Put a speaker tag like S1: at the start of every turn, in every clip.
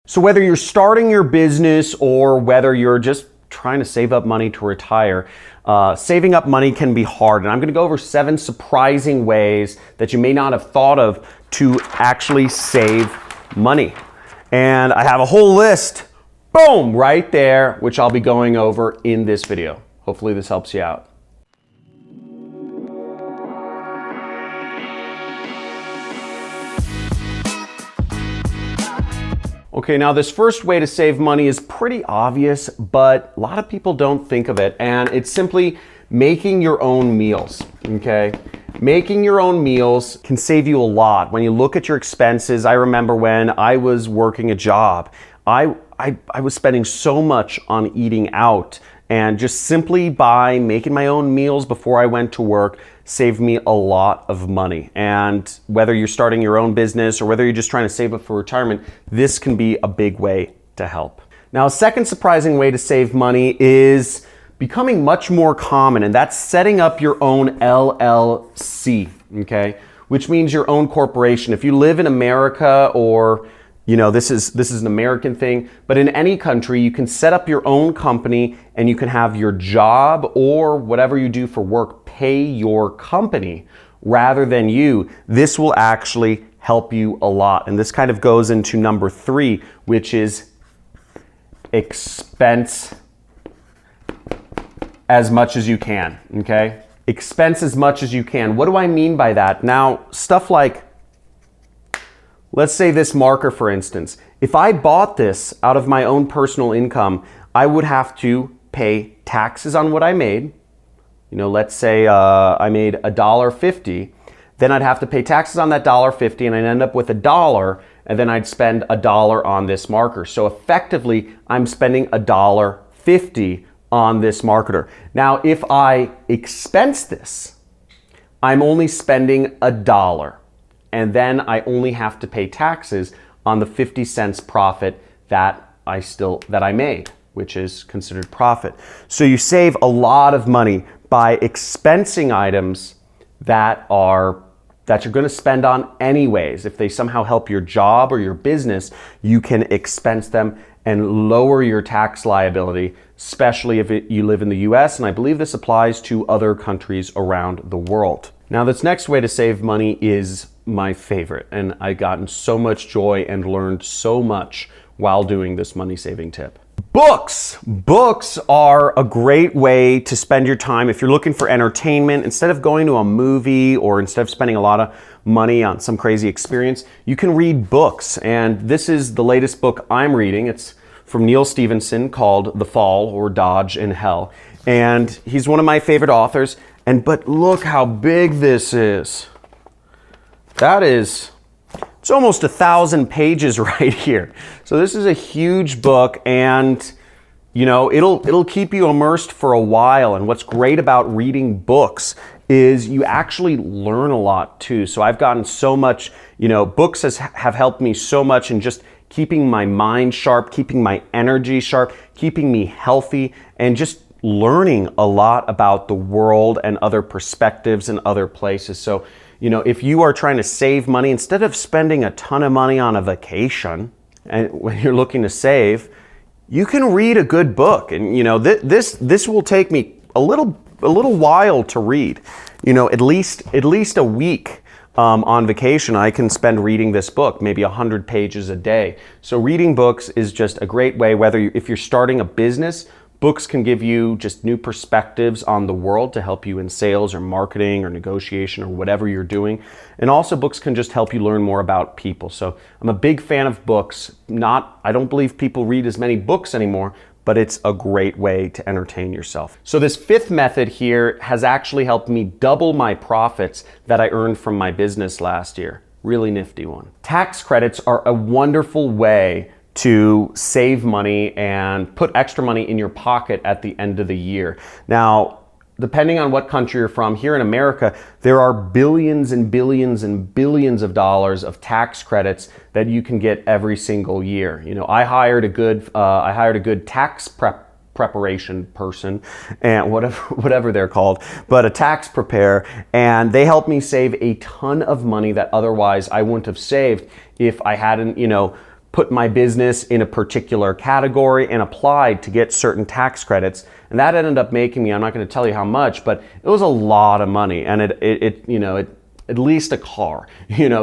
S1: So whether you're starting your business or whether you're just trying to save up money to retire, saving up money can be hard. And I'm gonna go over 7 surprising ways that you may not have thought of to actually save money. And I have a whole list, boom, right there, which I'll be going over in this video. Hopefully this helps you out. Okay, now this first way to save money is pretty obvious, but a lot of people don't think of it, and it's simply making your own meals, okay? Making your own meals can save you a lot. When you look at your expenses, I remember when I was working a job, I was spending so much on eating out, and just simply by making my own meals before I went to work saved me a lot of money. And whether you're starting your own business or whether you're just trying to save up for retirement, this can be a big way to help. Now, a second surprising way to save money is becoming much more common, and that's setting up your own LLC, okay? Which means your own corporation. If you live in America, or this is an American thing, but in any country, you can set up your own company and you can have your job or whatever you do for work pay your company rather than you. This will actually help you a lot. And this kind of goes into number 3, which is expense as much as you can, okay? Expense as much as you can. What do I mean by that? Now, stuff like, let's say this marker, for instance. If I bought this out of my own personal income, I would have to pay taxes on what I made. Let's say I made $1.50, then I'd have to pay taxes on that $1.50 and I'd end up with $1, and then I'd spend $1 on this marker. So effectively, I'm spending $1.50 on this marketer. Now, if I expense this, I'm only spending $1. And then I only have to pay taxes on the 50 cents profit that I made, which is considered profit. So you save a lot of money by expensing items that you're going to spend on anyways. If they somehow help your job or your business, you can expense them and lower your tax liability, especially if you live in the US, and I believe this applies to other countries around the world. Now, this next way to save money is my favorite, and I've gotten so much joy and learned so much while doing this money saving tip. Books! Books are a great way to spend your time. If you're looking for entertainment, instead of going to a movie or instead of spending a lot of money on some crazy experience, you can read books. And this is the latest book I'm reading. It's from Neal Stephenson called The Fall or Dodge in Hell. And he's one of my favorite authors. But look how big this is. It's almost 1,000 pages right here. So this is a huge book, and it'll keep you immersed for a while. And what's great about reading books is you actually learn a lot too. So I've gotten so much, books have helped me so much in just keeping my mind sharp, keeping my energy sharp, keeping me healthy, and just learning a lot about the world and other perspectives and other places. So, if you are trying to save money, instead of spending a ton of money on a vacation, and when you're looking to save, you can read a good book. And this will take me a little while to read. At least a week on vacation, I can spend reading this book, maybe 100 pages a day. So reading books is just a great way, if you're starting a business. Books can give you just new perspectives on the world to help you in sales or marketing or negotiation or whatever you're doing. And also books can just help you learn more about people. So I'm a big fan of books. I don't believe people read as many books anymore, but it's a great way to entertain yourself. So this 5th method here has actually helped me double my profits that I earned from my business last year. Really nifty one. Tax credits are a wonderful way to save money and put extra money in your pocket at the end of the year. Now, depending on what country you're from, here in America, there are billions and billions and billions of dollars of tax credits that you can get every single year. I hired a good tax preparation person, and whatever they're called, but a tax preparer, and they helped me save a ton of money that otherwise I wouldn't have saved if I hadn't, put my business in a particular category and applied to get certain tax credits. And that ended up making me, I'm not going to tell you how much, but it was a lot of money. And it at least a car,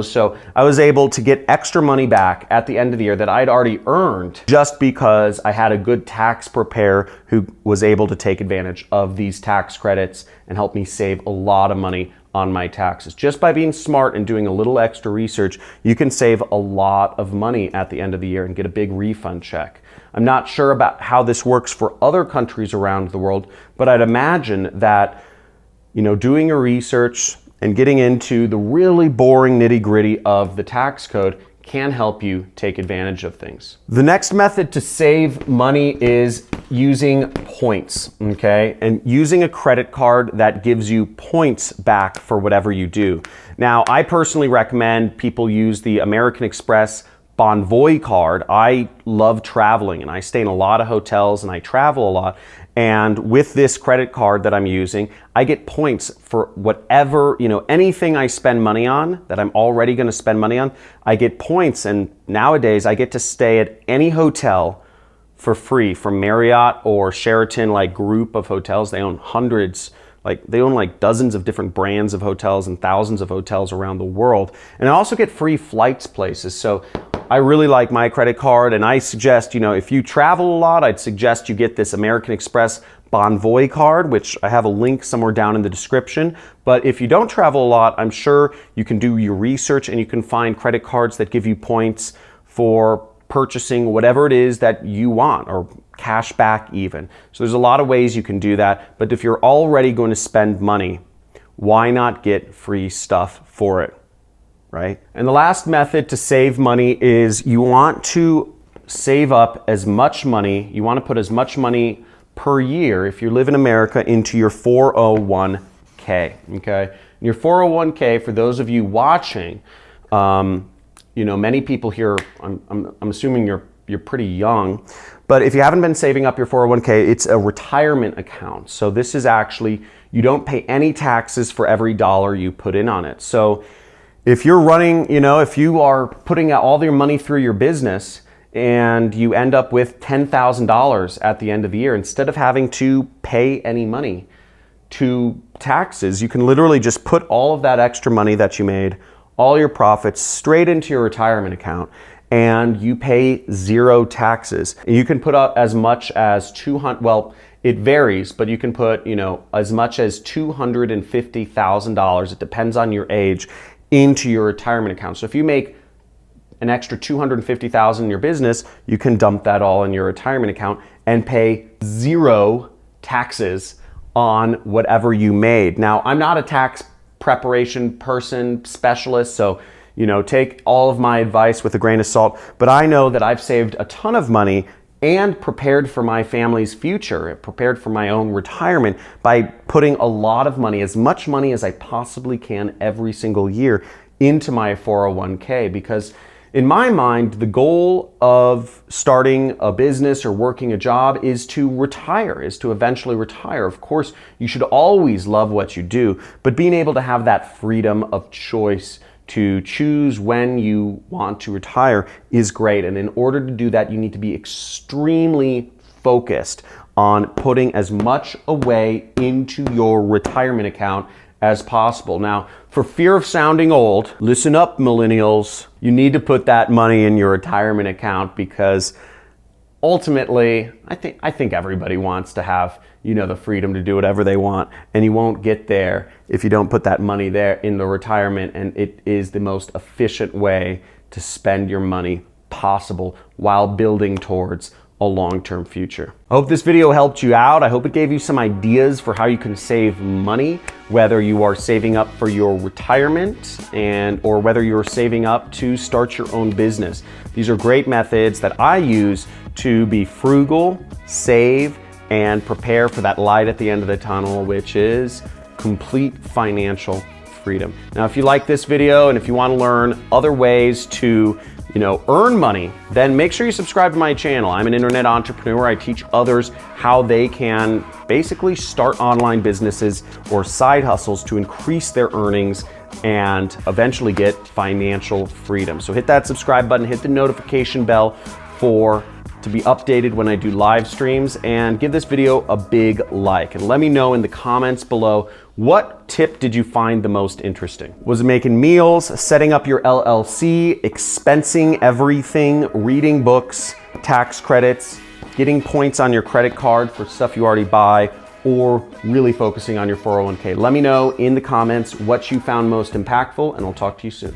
S1: so I was able to get extra money back at the end of the year that I'd already earned just because I had a good tax preparer who was able to take advantage of these tax credits and help me save a lot of money on my taxes. Just by being smart and doing a little extra research, you can save a lot of money at the end of the year and get a big refund check. I'm not sure about how this works for other countries around the world, but I'd imagine that, doing your research and getting into the really boring nitty-gritty of the tax code can help you take advantage of things. The next method to save money is using points, okay? And using a credit card that gives you points back for whatever you do. Now, I personally recommend people use the American Express Bonvoy card. I love traveling and I stay in a lot of hotels and I travel a lot. And with this credit card that I'm using, I get points for whatever, anything I spend money on that I'm already going to spend money on, I get points. And nowadays I get to stay at any hotel for free from Marriott or Sheraton, group of hotels. They own hundreds, they own dozens of different brands of hotels and thousands of hotels around the world. And I also get free flights places. So I really like my credit card, and I suggest, if you travel a lot, I'd suggest you get this American Express Bonvoy card, which I have a link somewhere down in the description. But if you don't travel a lot, I'm sure you can do your research and you can find credit cards that give you points for purchasing whatever it is that you want, or cash back even. So there's a lot of ways you can do that. But if you're already going to spend money, why not get free stuff for it? Right? And the last method to save money is you want to save up as much money, you want to put as much money per year, if you live in America, into your 401k, okay? And your 401k, for those of you watching, many people here, I'm assuming you're pretty young, but if you haven't been saving up your 401k, it's a retirement account. So this is actually, you don't pay any taxes for every dollar you put in on it. So if you're running, if you are putting out all your money through your business and you end up with $10,000 at the end of the year, instead of having to pay any money to taxes, you can literally just put all of that extra money that you made, all your profits, straight into your retirement account, and you pay zero taxes. You can put up as much as it varies, but you can put, as much as $250,000, it depends on your age, into your retirement account. So if you make an extra $250,000 in your business, you can dump that all in your retirement account and pay zero taxes on whatever you made. Now, I'm not a tax preparation person, specialist, so take all of my advice with a grain of salt, but I know that I've saved a ton of money and prepared for my family's future, prepared for my own retirement by putting a lot of money, as much money as I possibly can every single year, into my 401k. Because in my mind, the goal of starting a business or working a job is to retire, is to eventually retire. Of course, you should always love what you do, but being able to have that freedom of choice to choose when you want to retire is great. And in order to do that, you need to be extremely focused on putting as much away into your retirement account as possible. Now, for fear of sounding old, listen up, millennials. You need to put that money in your retirement account because ultimately, I think everybody wants to have, the freedom to do whatever they want, and you won't get there if you don't put that money there in the retirement. And it is the most efficient way to spend your money possible while building towards a long-term future. I hope this video helped you out. I hope it gave you some ideas for how you can save money, whether you are saving up for your retirement or whether you're saving up to start your own business. These are great methods that I use to be frugal, save, and prepare for that light at the end of the tunnel, which is complete financial freedom. Now, if you like this video and if you want to learn other ways to earn money, then make sure you subscribe to my channel. I'm an internet entrepreneur. I teach others how they can basically start online businesses or side hustles to increase their earnings and eventually get financial freedom. So hit that subscribe button, hit the notification bell to be updated when I do live streams, and give this video a big like. And let me know in the comments below, what tip did you find the most interesting? Was it making meals, setting up your LLC, expensing everything, reading books, tax credits, getting points on your credit card for stuff you already buy, or really focusing on your 401k? Let me know in the comments what you found most impactful, and I'll talk to you soon.